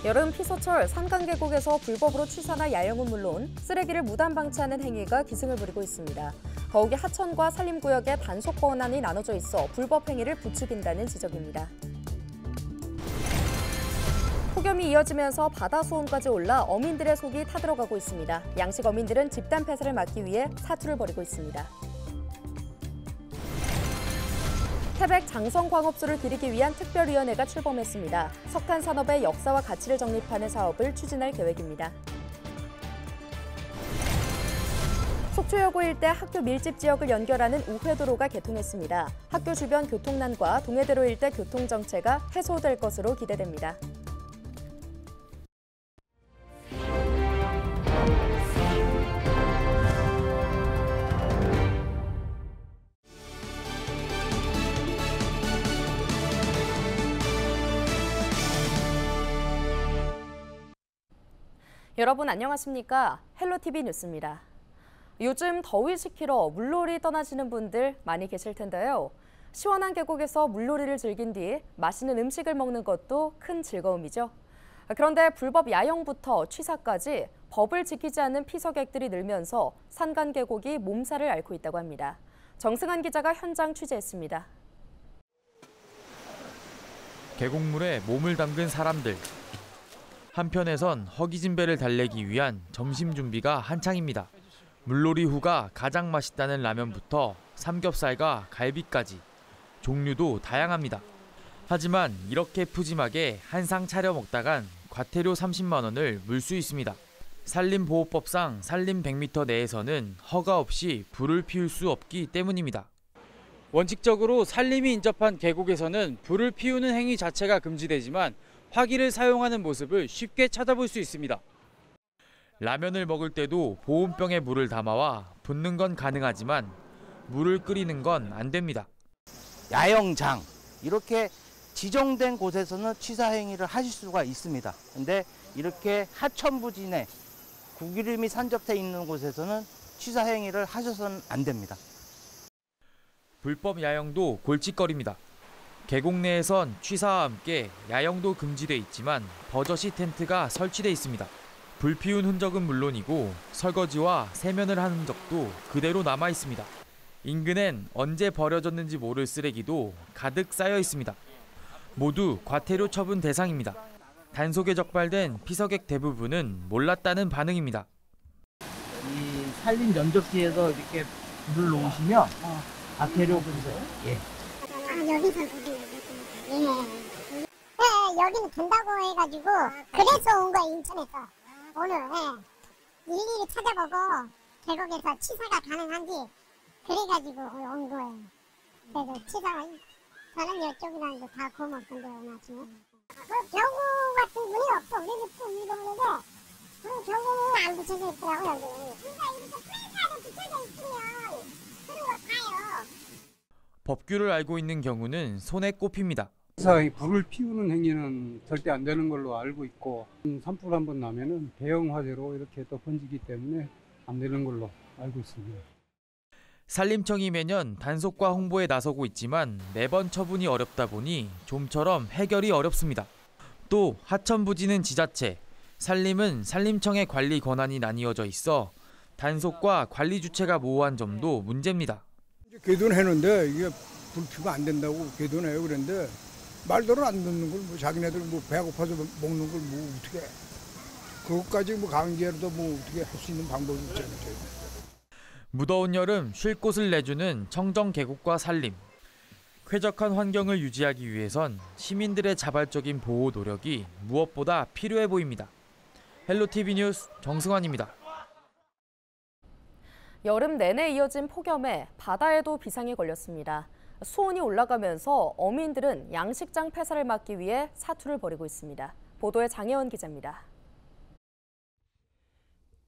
여름 피서철 산간계곡에서 불법으로 취사나 야영은 물론 쓰레기를 무단 방치하는 행위가 기승을 부리고 있습니다. 더욱이 하천과 산림구역에 단속 권한이 나눠져 있어 불법 행위를 부추긴다는 지적입니다. 폭염이 이어지면서 바다 수온까지 올라 어민들의 속이 타들어가고 있습니다. 양식 어민들은 집단 폐사를 막기 위해 사투를 벌이고 있습니다. 태백 장성광업소를 기리기 위한 특별위원회가 출범했습니다. 석탄 산업의 역사와 가치를 정립하는 사업을 추진할 계획입니다. 속초여고 일대 학교 밀집 지역을 연결하는 우회도로가 개통했습니다. 학교 주변 교통난과 동해대로 일대 교통정체가 해소될 것으로 기대됩니다. 여러분 안녕하십니까? 헬로티비 뉴스입니다. 요즘 더위 식히러 물놀이 떠나시는 분들 많이 계실 텐데요. 시원한 계곡에서 물놀이를 즐긴 뒤 맛있는 음식을 먹는 것도 큰 즐거움이죠. 그런데 불법 야영부터 취사까지 법을 지키지 않는 피서객들이 늘면서 산간계곡이 몸살을 앓고 있다고 합니다. 정승환 기자가 현장 취재했습니다. 계곡물에 몸을 담근 사람들. 한편에선 허기진배를 달래기 위한 점심 준비가 한창입니다. 물놀이 후가 가장 맛있다는 라면부터 삼겹살과 갈비까지 종류도 다양합니다. 하지만 이렇게 푸짐하게 한 상 차려 먹다간 과태료 30만 원을 물 수 있습니다. 산림보호법상 산림 100m 내에서는 허가 없이 불을 피울 수 없기 때문입니다. 원칙적으로 산림이 인접한 계곡에서는 불을 피우는 행위 자체가 금지되지만 화기를 사용하는 모습을 쉽게 찾아볼 수 있습니다. 라면을 먹을 때도 보온병에 물을 담아와 붓는 건 가능하지만 물을 끓이는 건 안 됩니다. 야영장 이렇게 지정된 곳에서는 취사 행위를 하실 수가 있습니다. 근데 이렇게 하천부진에 구기름이 산접해 있는 곳에서는 취사 행위를 하셔서는 안 됩니다. 불법 야영도 골칫거리입니다. 계곡 내에선 취사와 함께 야영도 금지돼 있지만 버젓이 텐트가 설치돼 있습니다. 불 피운 흔적은 물론이고 설거지와 세면을 한 흔적도 그대로 남아 있습니다. 인근엔 언제 버려졌는지 모를 쓰레기도 가득 쌓여 있습니다. 모두 과태료 처분 대상입니다. 단속에 적발된 피서객 대부분은 몰랐다는 반응입니다. 이 산림 면적지에서 이렇게 불을 놓으시면 과태료 분석. 예. 여기서 예. 여기는 된다고 해가지고 그래서 온 거야 인천에서 오늘 일일이 찾아보고 계곡에서 취사가 가능한지 그래가지고 온 거예요. 그래서 취사가 저는 이쪽이라는 거 다 고맙던데 오늘 아침에 경고 같은 분이 없어. 우리 집도 물건인데 경고는 안 붙여져 있더라고 여기. 그러니까 이렇게 프레스하게 붙여져 있으면 그런 거 봐요. 법규를 알고 있는 경우는 손에 꼽힙니다. 불을 피우는 행위는 절대 안 되는 걸로 알고 있고 산불 한번 나면은 대형 화재로 이렇게 또 번지기 때문에 안 되는 걸로 알고 있습니다. 산림청이 매년 단속과 홍보에 나서고 있지만 매번 처분이 어렵다 보니 좀처럼 해결이 어렵습니다. 또 하천부지는 지자체, 산림은 산림청의 관리 권한이 나뉘어져 있어 단속과 관리 주체가 모호한 점도 문제입니다. 궤도해는데 이게 불 피우면 안 된다고 궤도해요. 그런데 말대로 안 듣는 걸 뭐 자기네들 뭐 배가 고파서 먹는 걸 뭐 어떻게 해. 그것까지 뭐 강제로도 뭐 어떻게 할 수 있는 방법이 없잖아요. 무더운 여름 쉴 곳을 내주는 청정 계곡과 산림. 쾌적한 환경을 유지하기 위해선 시민들의 자발적인 보호 노력이 무엇보다 필요해 보입니다. 헬로티비 뉴스 정승환입니다. 여름 내내 이어진 폭염에 바다에도 비상이 걸렸습니다. 수온이 올라가면서 어민들은 양식장 폐사를 막기 위해 사투를 벌이고 있습니다. 보도에 장혜원 기자입니다.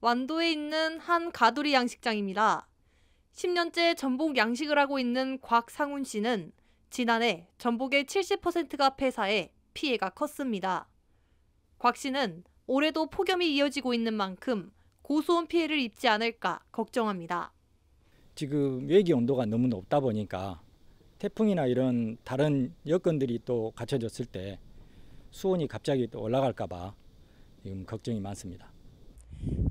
완도에 있는 한 가두리 양식장입니다. 10년째 전복 양식을 하고 있는 곽상훈 씨는 지난해 전복의 70%가 폐사해 피해가 컸습니다. 곽 씨는 올해도 폭염이 이어지고 있는 만큼 고수온 피해를 입지 않을까 걱정합니다. 지금 외기 온도가 너무 높다 보니까 태풍이나 이런 다른 여건들이 또 갖춰졌을 때 수온이 갑자기 또 올라갈까 봐 지금 걱정이 많습니다.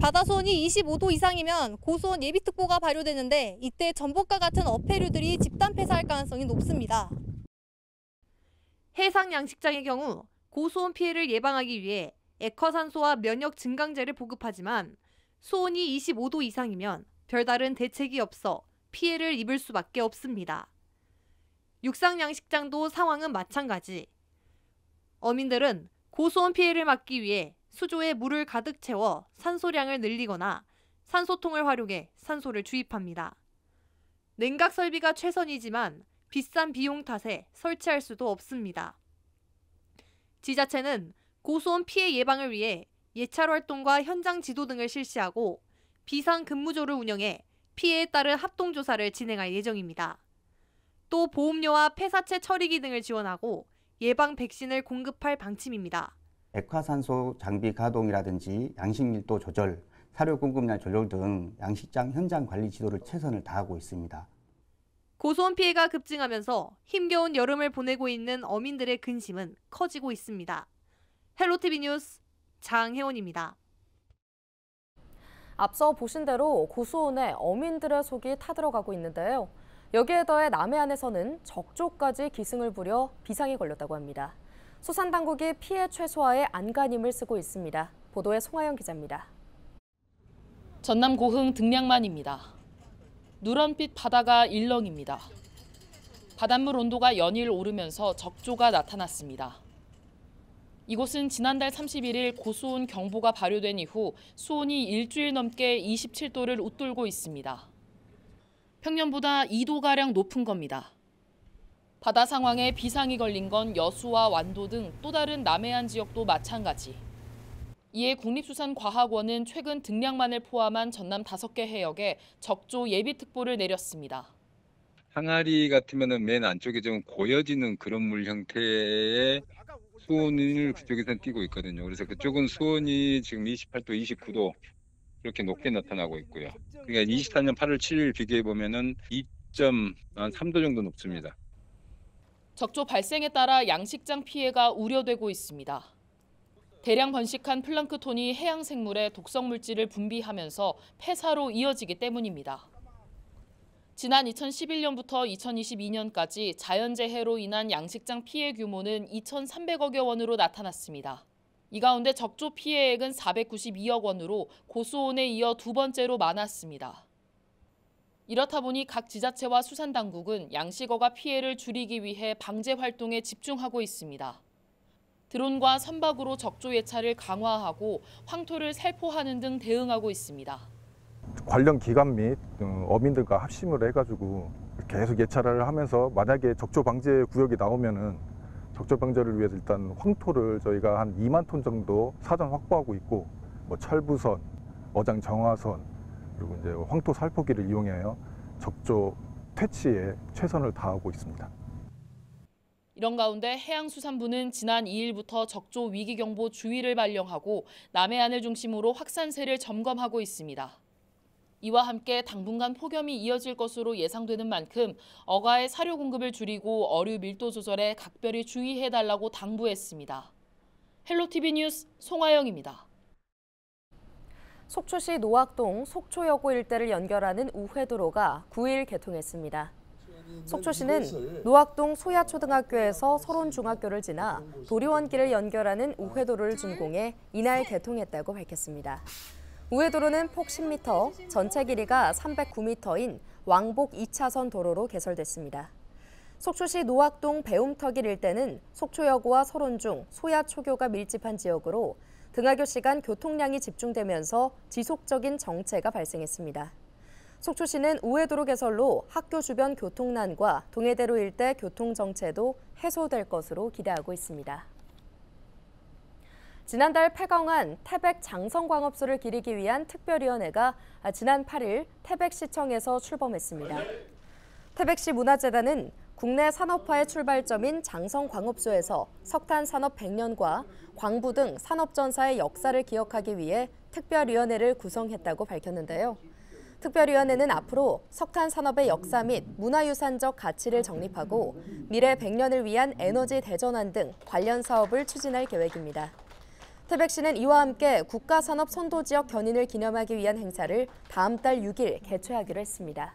바다수온이 25도 이상이면 고수온 예비특보가 발효되는데 이때 전복과 같은 어패류들이 집단 폐사할 가능성이 높습니다. 해상 양식장의 경우 고수온 피해를 예방하기 위해 액화산소와 면역 증강제를 보급하지만 수온이 25도 이상이면 별다른 대책이 없어 피해를 입을 수밖에 없습니다. 육상 양식장도 상황은 마찬가지. 어민들은 고수온 피해를 막기 위해 수조에 물을 가득 채워 산소량을 늘리거나 산소통을 활용해 산소를 주입합니다. 냉각 설비가 최선이지만 비싼 비용 탓에 설치할 수도 없습니다. 지자체는 고수온 피해 예방을 위해 예찰 활동과 현장 지도 등을 실시하고 비상근무조를 운영해 피해에 따른 합동조사를 진행할 예정입니다. 또 보험료와 폐사체 처리기 등을 지원하고 예방 백신을 공급할 방침입니다. 액화산소 장비 가동이라든지 양식 밀도 조절, 사료 공급량 조절 등 양식장 현장 관리 지도를 최선을 다하고 있습니다. 고수온 피해가 급증하면서 힘겨운 여름을 보내고 있는 어민들의 근심은 커지고 있습니다. 헬로티비 뉴스 장혜원입니다. 앞서 보신 대로 고수온에 어민들의 속이 타들어가고 있는데요. 여기에 더해 남해안에서는 적조까지 기승을 부려 비상이 걸렸다고 합니다. 수산당국이 피해 최소화에 안간힘을 쓰고 있습니다. 보도에 송하영 기자입니다. 전남 고흥 등량만입니다. 누런빛 바다가 일렁입니다. 바닷물 온도가 연일 오르면서 적조가 나타났습니다. 이곳은 지난달 31일 고수온 경보가 발효된 이후 수온이 일주일 넘게 27도를 웃돌고 있습니다. 평년보다 2도가량 높은 겁니다. 바다 상황에 비상이 걸린 건 여수와 완도 등 또 다른 남해안 지역도 마찬가지. 이에 국립수산과학원은 최근 등량만을 포함한 전남 5개 해역에 적조 예비특보를 내렸습니다. 항아리 같으면 맨 안쪽에 좀 고여지는 그런 물 형태의 수온을 그쪽에서는 띄고 있거든요. 그래서 그쪽은 수온이 지금 28도, 29도 이렇게 높게 나타나고 있고요. 그러니까 24년 8월 7일 비교해 보면은 2.3도 정도 높습니다. 적조 발생에 따라 양식장 피해가 우려되고 있습니다. 대량 번식한 플랑크톤이 해양 생물에 독성 물질을 분비하면서 폐사로 이어지기 때문입니다. 지난 2011년부터 2022년까지 자연재해로 인한 양식장 피해 규모는 2,300억여 원으로 나타났습니다. 이 가운데 적조 피해액은 492억 원으로 고수온에 이어 두 번째로 많았습니다. 이렇다 보니 각 지자체와 수산당국은 양식어가 피해를 줄이기 위해 방제 활동에 집중하고 있습니다. 드론과 선박으로 적조 예찰을 강화하고 황토를 살포하는 등 대응하고 있습니다. 관련 기관 및 어민들과 합심을 해가지고 계속 예찰을 하면서 만약에 적조 방제 구역이 나오면은 적조 방제를 위해서 일단 황토를 저희가 한 2만 톤 정도 사전 확보하고 있고 뭐 철부선, 어장 정화선 그리고 이제 황토 살포기를 이용하여 적조 퇴치에 최선을 다하고 있습니다. 이런 가운데 해양수산부는 지난 2일부터 적조 위기경보 주의를 발령하고 남해안을 중심으로 확산세를 점검하고 있습니다. 이와 함께 당분간 폭염이 이어질 것으로 예상되는 만큼 어가의 사료 공급을 줄이고 어류 밀도 조절에 각별히 주의해달라고 당부했습니다. 헬로티비 뉴스 송하영입니다. 속초시 노악동 속초여고 일대를 연결하는 우회도로가 9일 개통했습니다. 속초시는 노악동 소야초등학교에서 서론중학교를 지나 도리원길을 연결하는 우회도로를 준공해 이날 개통했다고 밝혔습니다. 우회도로는 폭 10m, 전체 길이가 309m인 왕복 2차선 도로로 개설됐습니다. 속초시 노악동 배움터길 일대는 속초여고와 서론중, 소야초교가 밀집한 지역으로 등하교 시간 교통량이 집중되면서 지속적인 정체가 발생했습니다. 속초시는 우회도로 개설로 학교 주변 교통난과 동해대로 일대 교통정체도 해소될 것으로 기대하고 있습니다. 지난달 폐광한 태백 장성광업소를 기리기 위한 특별위원회가 지난 8일 태백시청에서 출범했습니다. 태백시 문화재단은 국내 산업화의 출발점인 장성광업소에서 석탄 산업 100년과 광부 등 산업전사의 역사를 기억하기 위해 특별위원회를 구성했다고 밝혔는데요. 특별위원회는 앞으로 석탄 산업의 역사 및 문화유산적 가치를 정립하고 미래 100년을 위한 에너지 대전환 등 관련 사업을 추진할 계획입니다. 태백시는 이와 함께 국가산업 선도지역 견인을 기념하기 위한 행사를 다음 달 6일 개최하기로 했습니다.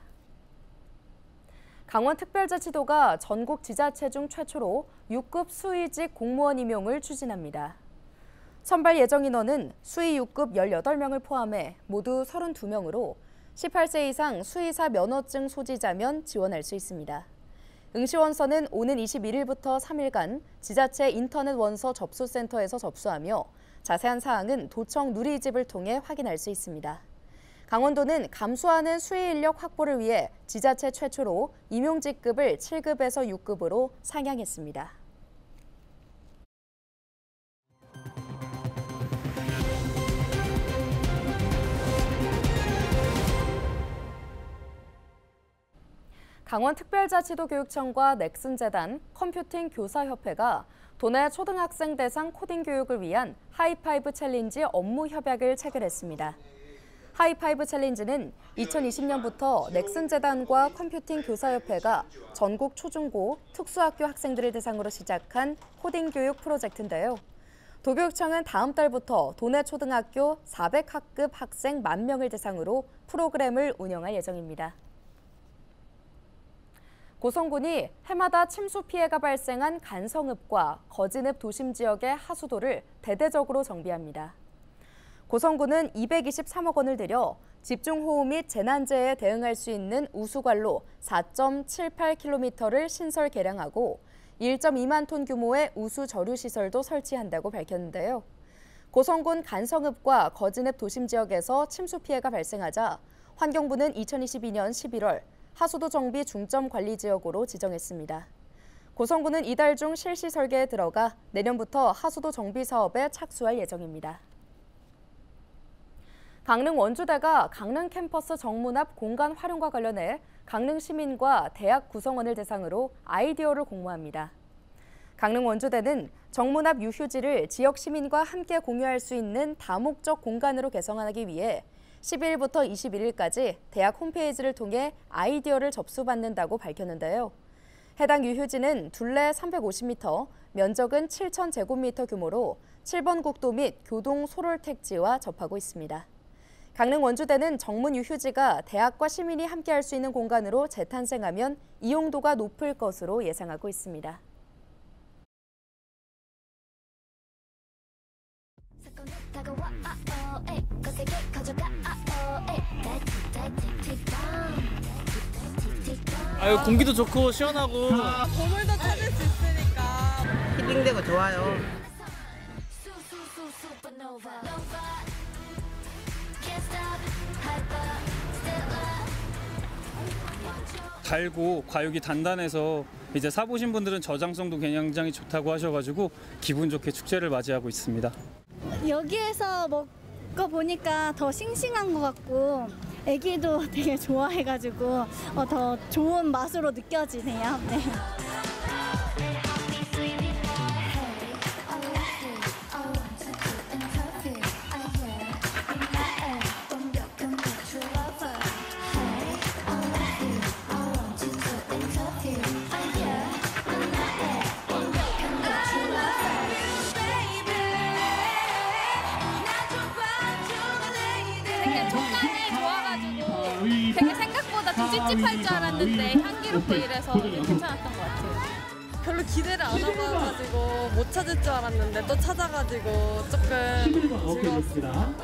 강원특별자치도가 전국 지자체 중 최초로 6급 수의직 공무원 임용을 추진합니다. 선발 예정 인원은 수의 6급 18명을 포함해 모두 32명으로 18세 이상 수의사 면허증 소지자면 지원할 수 있습니다. 응시 원서는 오는 21일부터 3일간 지자체 인터넷 원서 접수센터에서 접수하며 자세한 사항은 도청 누리집을 통해 확인할 수 있습니다. 강원도는 감소하는 수의 인력 확보를 위해 지자체 최초로 임용직급을 7급에서 6급으로 상향했습니다. 강원특별자치도 교육청과 넥슨재단, 컴퓨팅 교사협회가 도내 초등학생 대상 코딩 교육을 위한 하이파이브 챌린지 업무 협약을 체결했습니다. 하이파이브 챌린지는 2020년부터 넥슨재단과 컴퓨팅 교사협회가 전국 초중고 특수학교 학생들을 대상으로 시작한 코딩 교육 프로젝트인데요. 도교육청은 다음 달부터 도내 초등학교 400학급 학생 10,000명을 대상으로 프로그램을 운영할 예정입니다. 고성군이 해마다 침수 피해가 발생한 간성읍과 거진읍 도심 지역의 하수도를 대대적으로 정비합니다. 고성군은 223억 원을 들여 집중호우 및 재난재해에 대응할 수 있는 우수관로 4.78km를 신설 개량하고 1.2만 톤 규모의 우수 저류 시설도 설치한다고 밝혔는데요. 고성군 간성읍과 거진읍 도심 지역에서 침수 피해가 발생하자 환경부는 2022년 11월 하수도 정비 중점 관리 지역으로 지정했습니다. 고성군은 이달 중 실시 설계에 들어가 내년부터 하수도 정비 사업에 착수할 예정입니다. 강릉 원주대가 강릉 캠퍼스 정문 앞 공간 활용과 관련해 강릉 시민과 대학 구성원을 대상으로 아이디어를 공모합니다. 강릉 원주대는 정문 앞 유휴지를 지역 시민과 함께 공유할 수 있는 다목적 공간으로 개성하기 위해 12일부터 21일까지 대학 홈페이지를 통해 아이디어를 접수받는다고 밝혔는데요. 해당 유휴지는 둘레 350m, 면적은 7,000제곱미터 규모로 7번 국도 및 교동 소롤 택지와 접하고 있습니다. 강릉 원주대는 정문 유휴지가 대학과 시민이 함께할 수 있는 공간으로 재탄생하면 이용도가 높을 것으로 예상하고 있습니다. 아유, 공기도 좋고 시원하고 보물도 찾을 수 있으니까 힐링되고 좋아요. 달고 과육이 단단해서 이제 사보신 분들은 저장성도 굉장히 좋다고 하셔가지고 기분 좋게 축제를 맞이하고 있습니다. 여기에서 먹어보니까 더 싱싱한 것 같고 애기도 되게 좋아해가지고 더 좋은 맛으로 느껴지네요. 네. 되게 생각보다 좀 찝찝할 줄 알았는데 향기롭고 이래서 괜찮았던 것 같아요. 별로 기대를 안 해봐가지고 못 찾을 줄 알았는데 또 찾아가지고 조금 즐거웠어요.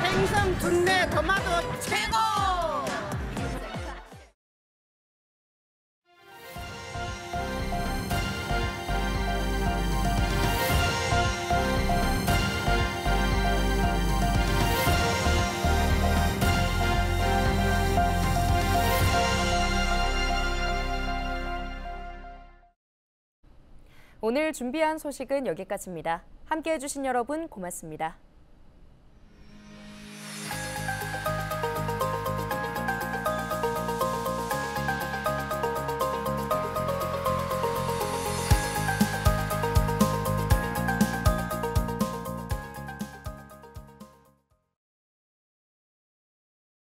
생선, 분내, 도마도 최고! 오늘 준비한 소식은 여기까지입니다. 함께해 주신 여러분 고맙습니다.